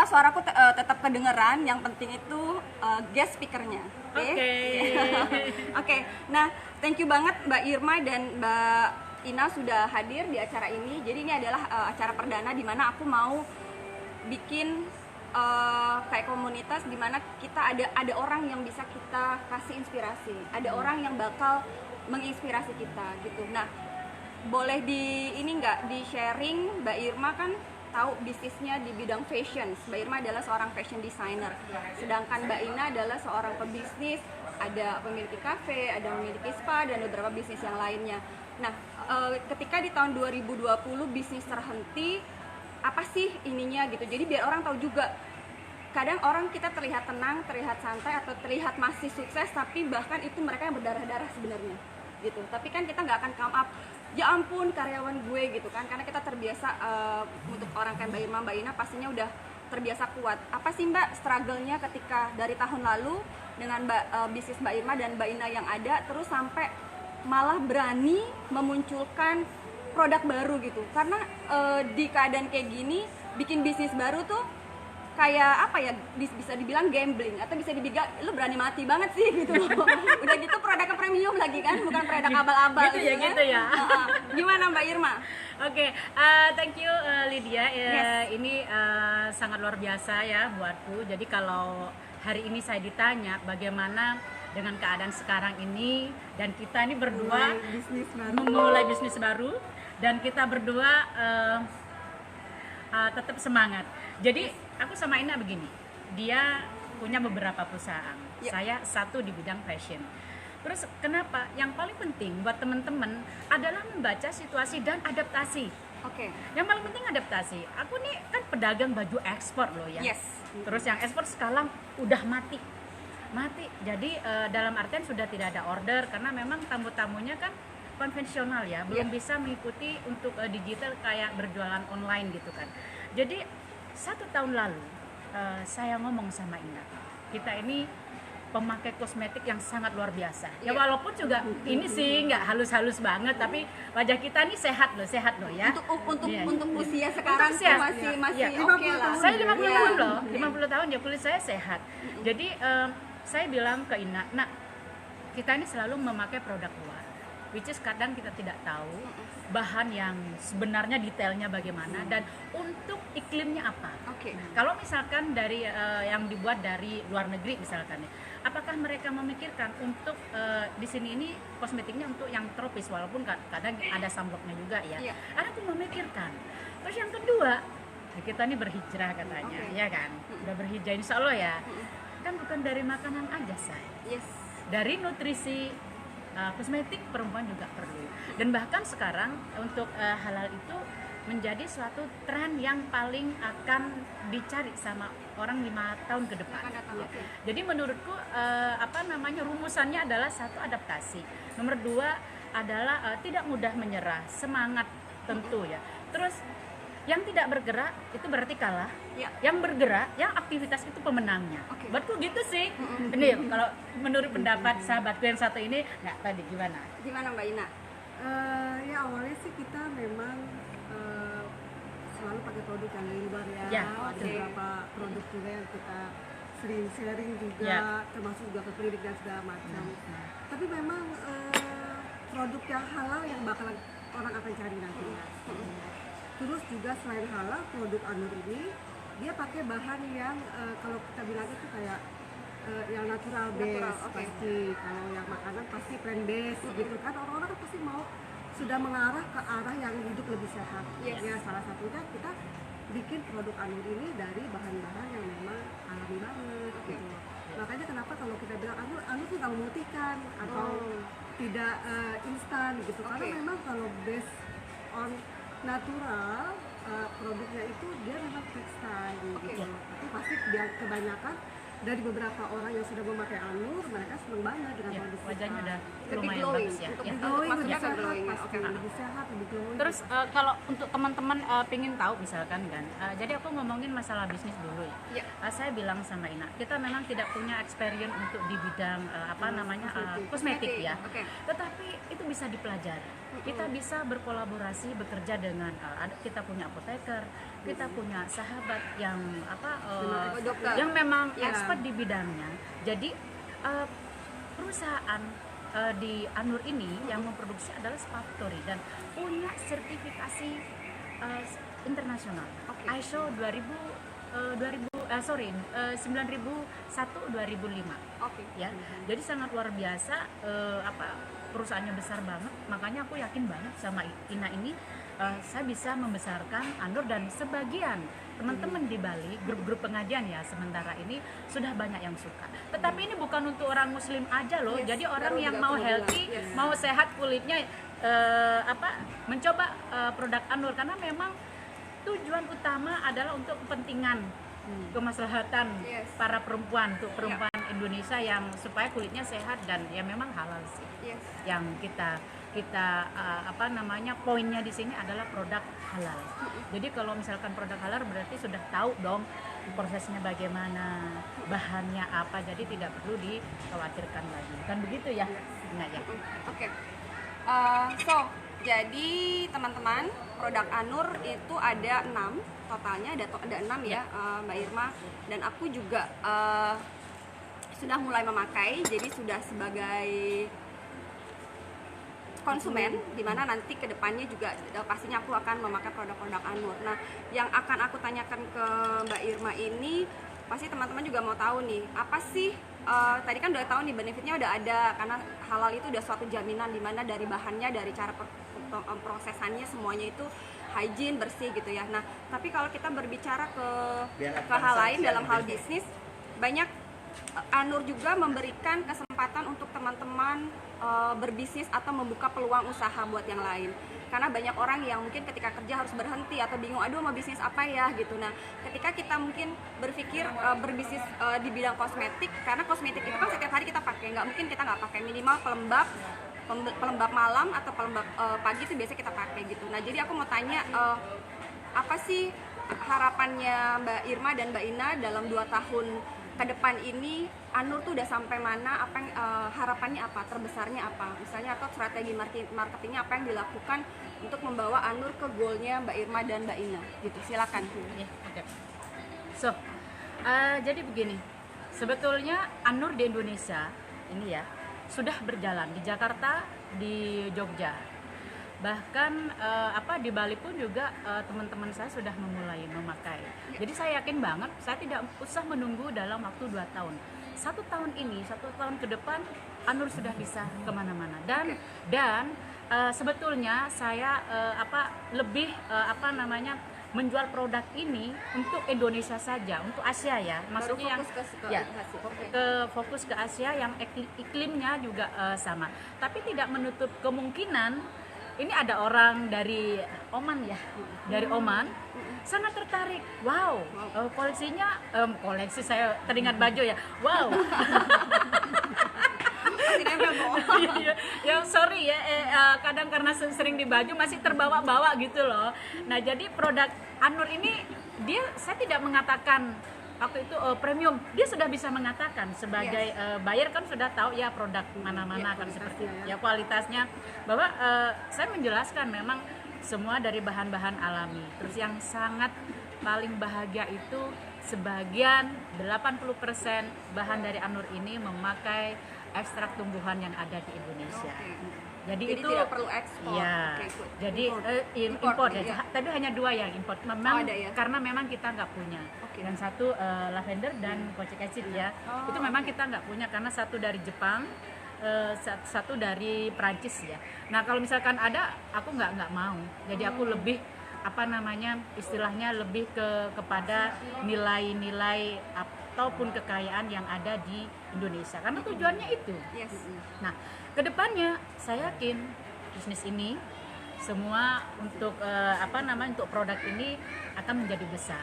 suaraku tetap kedengeran. Yang penting itu guest speakernya. Oke. Oke. Nah, thank you banget Mbak Irma dan Mbak Ina sudah hadir di acara ini. Jadi ini adalah acara perdana di mana aku mau bikin kayak komunitas di mana kita ada orang yang bisa kita kasih inspirasi. Ada orang yang bakal menginspirasi kita gitu. Nah, boleh ini nggak di sharing, Mbak Irma kan tahu bisnisnya di bidang fashion. Mbak Irma adalah seorang fashion designer, sedangkan Mbak Ina adalah seorang pebisnis, ada memiliki kafe, ada memiliki spa dan beberapa bisnis yang lainnya. Nah, ketika di tahun 2020 bisnis terhenti, apa sih ininya gitu? Jadi biar orang tahu juga. Kadang orang kita terlihat tenang, terlihat santai atau terlihat masih sukses, tapi bahkan itu mereka yang berdarah-darah sebenarnya gitu. Tapi kan kita nggak akan come up, ya ampun karyawan gue gitu kan, karena kita terbiasa untuk orang kayak Mbak Irma, Mbak Ina pastinya udah terbiasa kuat. Apa sih Mbak struggle-nya ketika dari tahun lalu dengan bisnis Mbak Irma dan Mbak Ina yang ada, terus sampai malah berani memunculkan produk baru gitu? Karena di keadaan kayak gini bikin bisnis baru tuh kayak apa ya, bisa dibilang gambling atau bisa dibilang lu berani mati banget sih gitu loh. Udah gitu produknya premium lagi kan, bukan produk abal-abal gitu ya, kan? gitu ya. Gimana Mbak Irma? Oke, thank you Lydia. Yes. Ini sangat luar biasa ya buatku. Jadi kalau hari ini saya ditanya bagaimana dengan keadaan sekarang ini, dan kita ini berdua memulai bisnis baru, dan kita berdua tetap semangat. Jadi aku sama Ina begini, dia punya beberapa perusahaan, saya satu di bidang fashion. Terus kenapa? Yang paling penting buat teman-teman adalah membaca situasi dan adaptasi. Oke. Yang paling penting adaptasi. Aku nih kan pedagang baju ekspor loh ya. Yes. Terus yang ekspor sekarang udah mati. Jadi dalam artian sudah tidak ada order karena memang tamu-tamunya kan konvensional ya, belum bisa mengikuti untuk digital kayak berjualan online gitu kan. Jadi 1 tahun lalu saya ngomong sama Ina, kita ini pemakai kosmetik yang sangat luar biasa. Ya walaupun juga ini sih nggak halus-halus banget, tapi wajah kita nih sehat loh ya. Untuk usia sekarang tuh masih oke lah. Saya 50 tahun loh, 50 tahun ya kulit saya sehat. Jadi saya bilang ke Ina, nah kita ini selalu memakai produk luar, which is kadang kita tidak tahu bahan yang sebenarnya detailnya bagaimana dan untuk iklimnya apa. Kalau misalkan dari yang dibuat dari luar negeri misalkan ya, apakah mereka memikirkan untuk di sini ini kosmetiknya untuk yang tropis, walaupun kadang ada sunblocknya juga ya. Ada tuh memikirkan. Terus yang kedua, kita ini berhijrah katanya, ya kan? Udah berhijrah insya Allah ya. Kan bukan dari makanan aja say. Dari nutrisi, kosmetik perempuan juga perlu. Dan bahkan sekarang untuk halal itu menjadi suatu tren yang paling akan dicari sama orang 5 tahun ke depan. Jadi menurutku rumusannya adalah 1, adaptasi. Nomor 2 adalah tidak mudah menyerah, semangat tentu ya. Terus yang tidak bergerak itu berarti kalah. Yang bergerak, yang aktivitas itu pemenangnya. Buatku gitu sih. Ini kalau menurut pendapat sahabatku yang satu ini, nggak tadi gimana? Gimana Mbak Ina? Ya awalnya sih kita memang selalu pakai produk yang dari luar ya. Ada beberapa produk juga yang kita sering sharing juga, termasuk juga ke klinik dan segala macam. Tapi memang produk yang halal yang bakalan orang akan cari nantinya. Terus juga selain halal, produk Anur ini dia pakai bahan yang kalau kita bilang itu kayak yang natural base, pasti. Kalau yang makanan pasti plant based gitu kan, orang-orang kan pasti mau sudah mengarah ke arah yang hidup lebih sehat. Ya salah satunya kita bikin produk Anur ini dari bahan-bahan yang memang alami banget gitu. Makanya kenapa kalau kita bilang Anur tuh nggak memutihkan atau tidak instan gitu, karena memang kalau based on natural, produknya itu dia memang tekstil gitu. Tapi pasti dia kebanyakan dari beberapa orang yang sudah memakai Anur, mereka senang banget dengan Ya, produk wajahnya kita. udah Lebih lumayan glowing, bagus ya. untuk Ya. Glowing, lebih maksudnya ke sehat, glowing, pasti oke. lebih sehat, lebih glowing. Terus kalau untuk teman-teman pingin tahu misalkan kan, jadi aku ngomongin masalah bisnis dulu ya. Ya. Saya bilang sama Ina, kita memang tidak punya experience untuk di bidang kosmetik ya. Oke. Tetapi itu bisa dipelajari. Kita bisa berkolaborasi, bekerja dengan kita punya apoteker, kita punya sahabat yang dokter. yang memang Ya. expert di bidangnya. Jadi perusahaan di Anur ini yang memproduksi adalah Spa Factory dan punya sertifikasi internasional. Oke. ISO 9001/2005 Oke. ya. Jadi sangat luar biasa, perusahaannya besar banget. Makanya aku yakin banget sama Ina ini, saya bisa membesarkan Anur, dan sebagian teman-teman di Bali, grup-grup pengajian ya sementara ini sudah banyak yang suka. Tetapi ini bukan untuk orang muslim aja loh. Yes, Jadi orang baru yang juga mau aku healthy, bilang. Yes. mau sehat kulitnya, mencoba produk Anur, karena memang tujuan utama adalah untuk kepentingan kemaslahatan Yes. para perempuan, untuk perempuan Indonesia yang supaya kulitnya sehat dan ya memang halal sih. Yes. Yang kita poinnya di sini adalah produk halal. Jadi kalau misalkan produk halal berarti sudah tahu dong prosesnya bagaimana, bahannya apa, jadi tidak perlu dikhawatirkan lagi. Kan begitu ya? Nah ya. Oke. Jadi teman-teman, produk Anur itu ada 6 totalnya, ada 6 ya, Mbak Irma, dan aku juga sudah mulai memakai, jadi sudah sebagai konsumen, dimana nanti kedepannya juga pastinya aku akan memakai produk-produk Anur. Nah, yang akan aku tanyakan ke Mbak Irma ini, pasti teman-teman juga mau tahu nih, apa sih, tadi kan udah tahu nih benefitnya udah ada, karena halal itu udah suatu jaminan, dimana dari bahannya, dari cara prosesannya semuanya itu hygiene, bersih gitu ya. Nah, tapi kalau kita berbicara ke hal lain dalam hal bisnis, banyak Anur juga memberikan kesempatan untuk teman-teman berbisnis atau membuka peluang usaha buat yang lain. Karena banyak orang yang mungkin ketika kerja harus berhenti atau bingung, aduh mau bisnis apa ya gitu. Nah, ketika kita mungkin berpikir berbisnis di bidang kosmetik, karena kosmetik itu kan setiap hari kita pakai, nggak mungkin kita nggak pakai, minimal pelembab malam atau pelembab pagi itu biasa kita pakai gitu. Nah, jadi aku mau tanya, apa sih harapannya Mbak Irma dan Mbak Ina dalam 2 tahun ke depan ini? Anur tuh udah sampai mana, apa yang, harapannya apa, terbesarnya apa misalnya, atau strategi marketingnya apa yang dilakukan untuk membawa Anur ke goalnya Mbak Irma dan Mbak Ina gitu. Silakan. Ya, oke. So, jadi begini, sebetulnya Anur di Indonesia ini ya sudah berjalan di Jakarta, di Jogja, bahkan di Bali pun juga teman-teman saya sudah memulai memakai. Jadi saya yakin banget, saya tidak usah menunggu dalam waktu 2 tahun. 1 tahun ini, 1 tahun ke depan Anur sudah bisa kemana-mana. Dan sebetulnya saya lebih menjual produk ini untuk Indonesia saja, untuk Asia ya, maksudnya fokus ke Asia yang iklimnya juga sama. Tapi tidak menutup kemungkinan ini ada orang dari Oman ya, dari Oman sangat tertarik. Wow, koleksinya, koleksi saya teringat baju ya. Wow. Ya sorry ya, kadang karena sering di baju masih terbawa-bawa gitu loh. Nah jadi produk Anur ini saya tidak mengatakan waktu itu premium, dia sudah bisa mengatakan sebagai buyer kan sudah tahu ya produk mana-mana kan seperti ya kualitasnya, bahwa saya menjelaskan memang semua dari bahan-bahan alami. Terus yang sangat paling bahagia itu sebagian 80% bahan dari Anur ini memakai ekstrak tumbuhan yang ada di Indonesia. Jadi itu tidak perlu ekspor. Ya. Jadi import ya. Tapi hanya 2 yang import. Memang ada ya? Karena memang kita nggak punya. Yang satu lavender dan kochic acid ya. Itu memang kita nggak punya karena satu dari Jepang, satu dari Prancis ya. Nah kalau misalkan ada, aku nggak mau. Jadi aku lebih istilahnya lebih kepada nilai-nilai ataupun kekayaan yang ada di Indonesia, karena tujuannya itu. Yes. Nah, kedepannya saya yakin bisnis ini semua untuk untuk produk ini akan menjadi besar.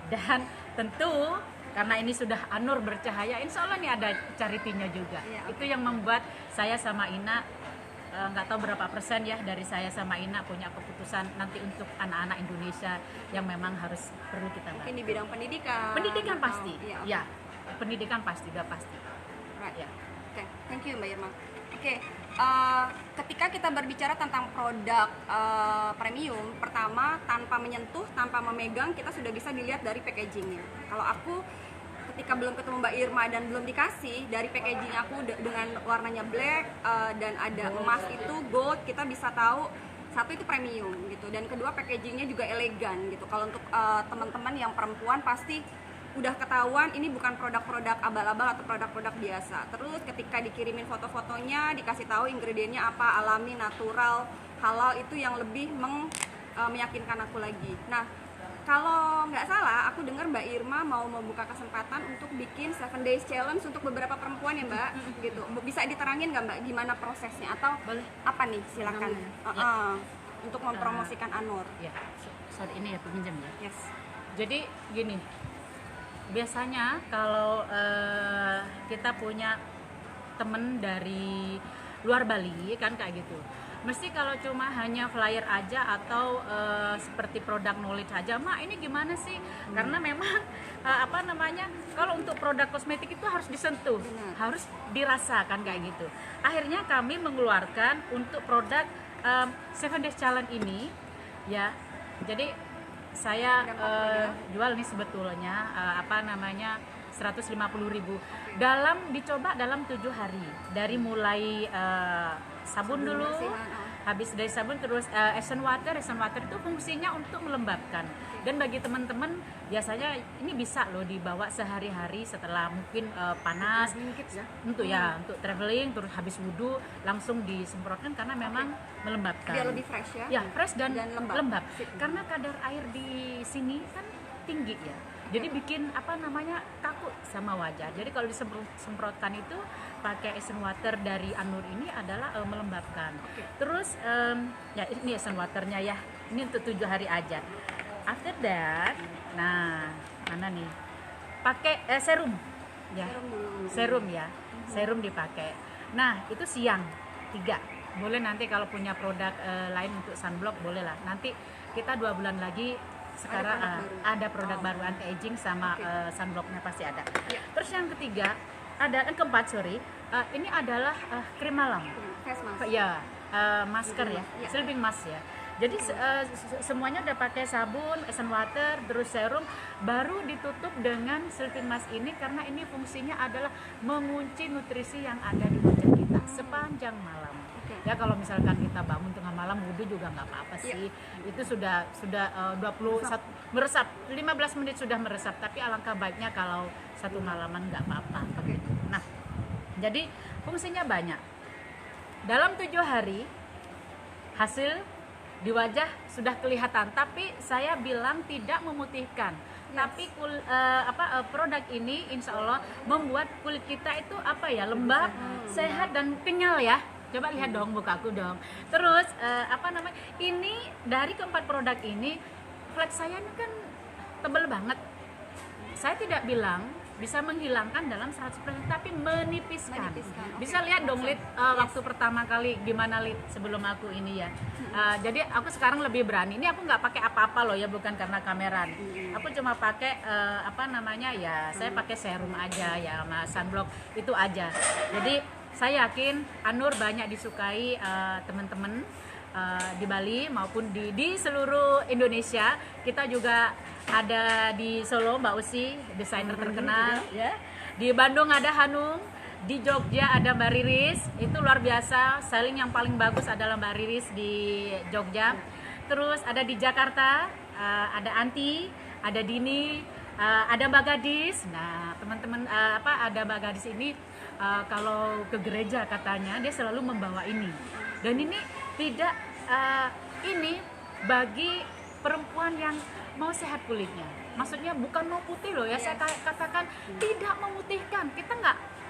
Dan tentu karena ini sudah Anur bercahaya, insya Allah nih ada charity-nya juga. Itu yang membuat saya sama Ina nggak tahu berapa persen ya dari saya sama Ina punya keputusan nanti untuk anak-anak Indonesia yang memang harus perlu kita bantu. Mungkin di bidang pendidikan. Pendidikan pasti, ya. Pendidikan pasti, udah pasti. Right. Ya. Oke, thank you Mbak Irma. Oke, ketika kita berbicara tentang produk premium, pertama tanpa menyentuh, tanpa memegang, kita sudah bisa dilihat dari packagingnya. Kalau aku ketika belum ketemu Mbak Irma dan belum dikasih, dari packaging aku dengan warnanya black dan ada emas itu gold, kita bisa tahu satu itu premium gitu, dan kedua packagingnya juga elegan gitu. Kalau untuk teman-teman yang perempuan pasti udah ketahuan ini bukan produk-produk abal-abal atau produk-produk biasa. Terus ketika dikirimin foto-fotonya, dikasih tahu ingredientnya apa, alami, natural, halal, itu yang lebih meyakinkan aku lagi. Nah, kalau nggak salah, aku dengar Mbak Irma mau membuka kesempatan untuk bikin 7 days challenge untuk beberapa perempuan ya Mbak, gitu. Bisa diterangin nggak Mbak gimana prosesnya atau Boleh. apa nih? Silakan. Untuk mempromosikan Anur. Ya, sorry ini ya pinjam ya. Yes. Jadi gini, biasanya kalau kita punya temen dari luar Bali kan kayak gitu, mesti kalau cuma hanya flyer aja atau seperti produk knowledge aja, Mak ini gimana sih? Karena memang kalau untuk produk kosmetik itu harus disentuh, harus dirasakan kayak gitu. Akhirnya kami mengeluarkan untuk produk 7 Days Challenge ini ya. Jadi saya jual nih sebetulnya 150.000 dicoba dalam 7 hari, dari mulai sabun dulu, habis dari sabun terus Essence water itu fungsinya untuk melembabkan. Dan bagi teman-teman biasanya ini bisa loh dibawa sehari-hari setelah mungkin panas untuk traveling, terus habis wudhu langsung disemprotkan karena memang melembabkan. Biar lebih fresh ya. Ya, fresh dan lembab. Sip. Karena kadar air di sini kan tinggi ya. Jadi bikin kaku sama wajah. Jadi kalau disemprotkan itu pakai Essence water dari Anur ini adalah melembabkan. Terus ya ini Essence waternya ya. Ini untuk 7 hari aja. After that, nah mana nih? Pakai serum ya. Serum ya. Serum dipakai. Nah, itu siang 3. Boleh nanti kalau punya produk lain untuk sunblock boleh lah. Nanti kita 2 bulan lagi sekarang ada produk baru anti aging sama sunblocknya pasti ada. Terus yang ketiga keempat ini adalah krim malam. Face mask. Ya, masker ya, sleeping mask ya. Jadi semuanya udah pakai sabun, Essence water, terus serum, baru ditutup dengan sleeping mask ini karena ini fungsinya adalah mengunci nutrisi yang ada di wajah kita sepanjang malam. Ya kalau misalkan kita bangun tengah malam wudhu juga nggak apa-apa sih. Itu sudah 21 meresap, 15 menit sudah meresap, tapi alangkah baiknya kalau 1 malaman nggak apa-apa. Nah, jadi fungsinya banyak. Dalam 7 hari hasil di wajah sudah kelihatan, tapi saya bilang tidak memutihkan. Tapi produk ini insya Allah membuat kulit kita itu lembab, sehat dan kenyal ya. Coba lihat dong muka aku dong. Terus ini dari keempat produk ini flek saya ini kan tebal banget. Saya tidak bilang bisa menghilangkan dalam 100%, tapi menipiskan. Bisa lihat dong lid waktu pertama kali gimana lid sebelum aku ini ya. Jadi aku sekarang lebih berani. Ini aku nggak pakai apa-apa loh ya, bukan karena kameran. Aku cuma pakai saya pakai serum aja ya sama sunblock itu aja. Jadi saya yakin Anur banyak disukai teman-teman di Bali maupun di seluruh Indonesia. Kita juga ada di Solo Mbak Usi, desainer terkenal ya. Di Bandung ada Hanung, di Jogja ada Mbak Riris, itu luar biasa. Styling yang paling bagus adalah Mbak Riris di Jogja. Terus ada di Jakarta, ada Anti, ada Dini, ada Mbak Gadis. Nah, teman-teman ada Mbak Gadis ini kalau ke gereja katanya dia selalu membawa ini. Dan ini tidak ini bagi perempuan yang mau sehat kulitnya. Maksudnya bukan mau putih loh ya. Saya katakan tidak memutihkan. Kita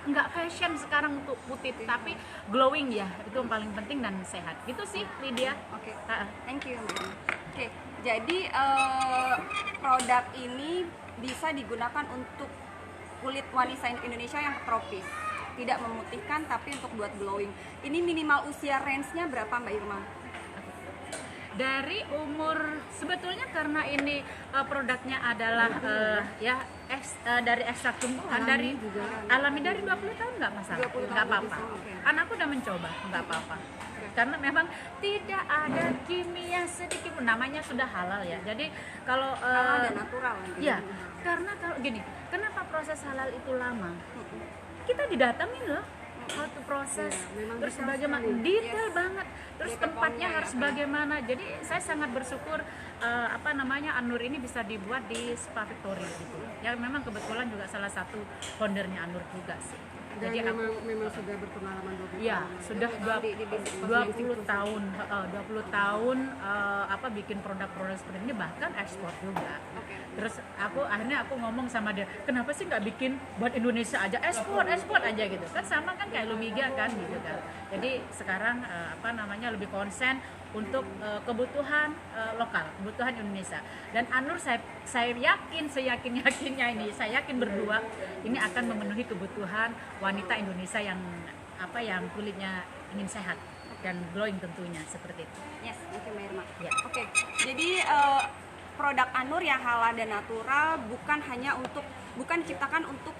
nggak fashion sekarang untuk putih, tapi glowing ya. Itu yang paling penting dan sehat. Gitu sih Lydia. Oke. Thank you. Jadi produk ini bisa digunakan untuk kulit wanita Indonesia yang tropis, tidak memutihkan tapi untuk buat glowing. Ini minimal usia range-nya berapa Mbak Irma? Dari umur, sebetulnya karena ini produknya adalah dari ekstrak tumbuhan, dari alami, dari 20 tahun nggak masalah, nggak apa-apa. Anakku udah mencoba, nggak apa-apa. Karena memang tidak ada kimia sedikit pun, namanya sudah halal ya. Jadi kalau Halal dan natural. ya, karena kalau gini, kenapa proses halal itu lama? Kita didatengin loh, how to proses, terus bagaimana, detail banget, terus tempatnya harus bagaimana. Jadi saya sangat bersyukur Anur ini bisa dibuat di Spa Victory gitu. Ya memang kebetulan juga salah satu foundernya Anur juga sih. Dan Jadi memang sudah berpengalaman 20 ya, tahun. sudah 20 tahun, 20 tahun bikin produk-produk seperti ini, bahkan ekspor juga. Terus akhirnya aku ngomong sama dia, kenapa sih nggak bikin buat Indonesia aja, ekspor aja gitu kan, sama kan kayak Lumigia kan gitu kan. Jadi sekarang lebih konsen untuk kebutuhan lokal, kebutuhan Indonesia. Dan Anur saya yakinnya ini, saya yakin berdua ini akan memenuhi kebutuhan wanita Indonesia yang kulitnya ingin sehat dan glowing tentunya, seperti itu. Yes, thank you Mbak Irma. Ya. Oke, jadi produk Anur yang halal dan natural bukan diciptakan untuk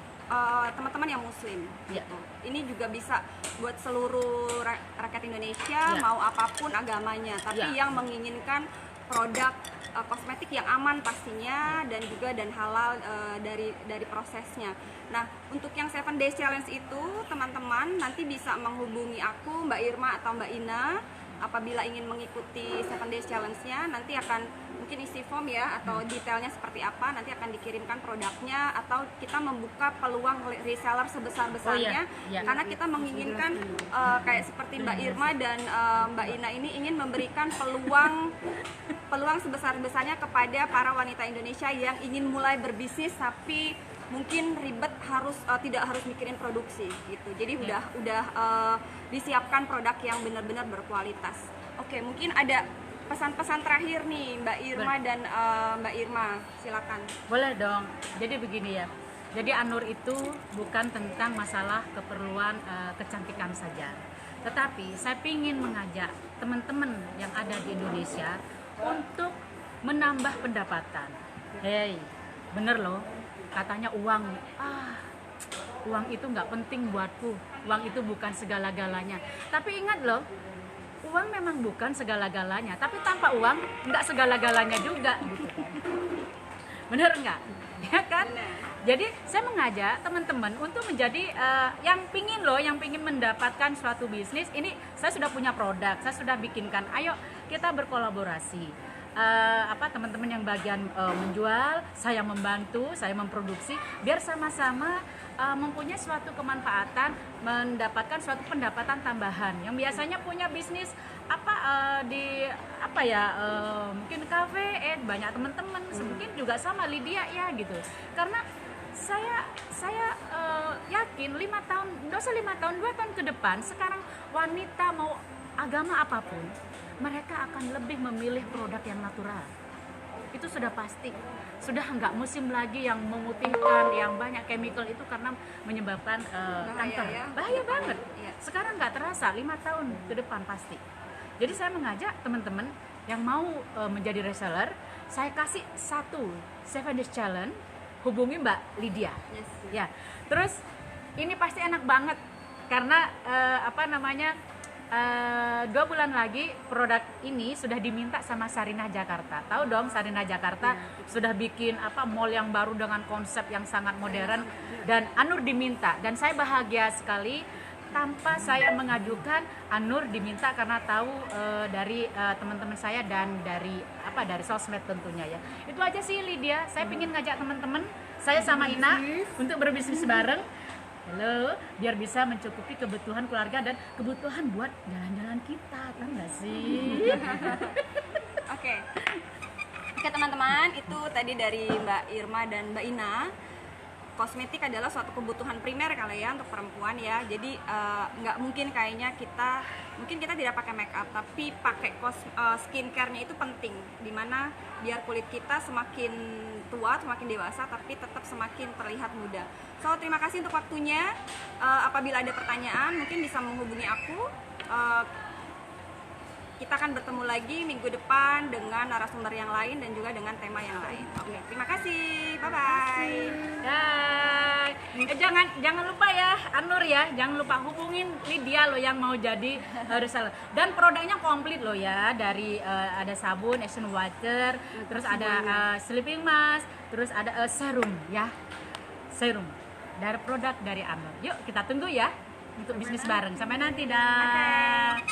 teman-teman yang muslim. Ya. Gitu. Ini juga bisa buat seluruh rakyat Indonesia, Ya. mau apapun agamanya, tapi Ya. yang menginginkan produk kosmetik yang aman pastinya, dan halal dari prosesnya. Nah, untuk yang 7 Days Challenge itu teman-teman nanti bisa menghubungi aku, Mbak Irma atau Mbak Ina. Apabila ingin mengikuti 7 Days Challenge-nya, nanti akan mungkin isi form ya, atau detailnya seperti apa, nanti akan dikirimkan produknya, atau kita membuka peluang reseller sebesar-besarnya. Ya. Karena kita menginginkan kayak seperti Mbak Irma dan Mbak Ina ini ingin memberikan peluang sebesar-besarnya kepada para wanita Indonesia yang ingin mulai berbisnis tapi mungkin ribet, tidak harus mikirin produksi gitu. Jadi udah disiapkan produk yang benar-benar berkualitas. Oke, mungkin ada pesan-pesan terakhir nih Mbak Irma dan Mbak Irma, silakan. Boleh dong. Jadi begini ya. Jadi Anur itu bukan tentang masalah keperluan kecantikan saja. Tetapi saya ingin mengajak teman-teman yang ada di Indonesia untuk menambah pendapatan. Hey, bener loh. Katanya uang itu nggak penting buatku, uang itu bukan segala-galanya. Tapi ingat loh, uang memang bukan segala-galanya, tapi tanpa uang nggak segala-galanya juga gitu kan. Bener nggak? Ya kan? Jadi saya mengajak teman-teman untuk menjadi yang pingin mendapatkan suatu bisnis. Ini saya sudah punya produk, saya sudah bikinkan. Ayo kita berkolaborasi. Teman-teman yang bagian menjual, saya membantu, saya memproduksi, biar sama-sama mempunyai suatu kemanfaatan, mendapatkan suatu pendapatan tambahan. Yang biasanya punya bisnis mungkin kafe, banyak teman-teman, mungkin juga sama Lydia ya gitu. Karena saya yakin 5 tahun, 2 tahun ke depan, sekarang wanita mau agama apapun, mereka akan lebih memilih produk yang natural. Itu sudah pasti. Sudah nggak musim lagi yang memutihkan, yang banyak chemical itu, karena menyebabkan kanker. Ya. Bahaya banget. Iya. Sekarang nggak terasa, 5 tahun ke depan pasti. Jadi saya mengajak teman-teman yang mau menjadi reseller, saya kasih 7 Days Challenge, hubungi Mbak Lydia. Yes. Ya. Terus ini pasti enak banget karena 2 bulan lagi produk ini sudah diminta sama Sarinah Jakarta. Tahu dong, Sarinah Jakarta sudah bikin mall yang baru dengan konsep yang sangat modern, dan Anur diminta, dan saya bahagia sekali tanpa saya mengajukan. Anur diminta karena tahu dari teman-teman saya dan dari sosmed tentunya ya. Itu aja sih Lydia, saya ingin ngajak teman-teman saya sama Ina untuk berbisnis bareng. Halo, biar bisa mencukupi kebutuhan keluarga dan kebutuhan buat jalan-jalan kita, kan nggak sih? Oke teman-teman, itu tadi dari Mbak Irma dan Mbak Ina. kosmetik adalah suatu kebutuhan primer kali ya untuk perempuan ya. Jadi nggak mungkin kayaknya mungkin kita tidak pakai make up, tapi pakai skincare-nya itu penting. Dimana biar kulit kita semakin tua, semakin dewasa, tapi tetap semakin terlihat muda. So terima kasih untuk waktunya. Apabila ada pertanyaan mungkin bisa menghubungi aku. Kita akan bertemu lagi minggu depan dengan narasumber yang lain dan juga dengan tema yang lain. Oke, terima kasih. Bye bye. Jangan lupa ya, Anur ya, jangan lupa hubungin Lydia lo yang mau jadi reseller. Dan produknya komplit lo ya, dari ada sabun, action water, terus ada sleeping mask, terus ada serum ya, serum dari produk dari Anur. Yuk kita tunggu ya untuk bisnis bareng. Sampai nanti dah.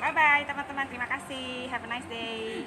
Bye bye teman-teman, terima kasih. Have a nice day.